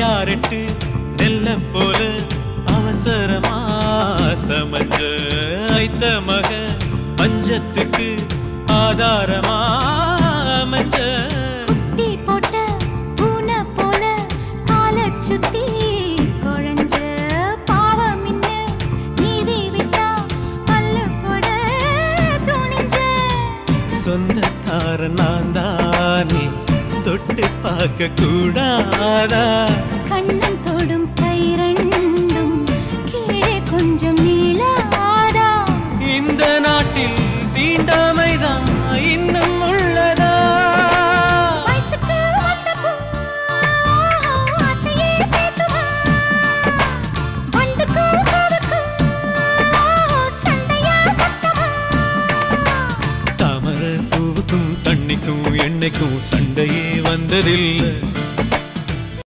யாரெட்டு நெல்ல போல அவசரமா சமஞ்ச ஐத்த மக பஞ்சத்துக்கு ஆதாரமா அமைஞ்ச குட்டி போட்ட பூனை போல காலை சுத்தி குழஞ்ச பாவம் இன்ன நீதி விட்டா பல்லு போட துணிஞ்ச சொந்தக்கார நான் தானே தொட்டு பார்க்க கூடாதா கண்ணம் தொடும் கை ரெண்டும் கீழே கொஞ்சம் நீளாதா இந்த நாட்டில் தீண்டாமைதான் இன்னும் உள்ளதா வயசுக்கு வந்த பூ ஆசையே பேசுவா வண்டுக்கும் பூவுக்கும் சண்டையா சத்தமா தாமரை பூவுக்கும் தண்ணிக்கும் எண்ணெய்க்கும் சண்டையே வந்ததில்லை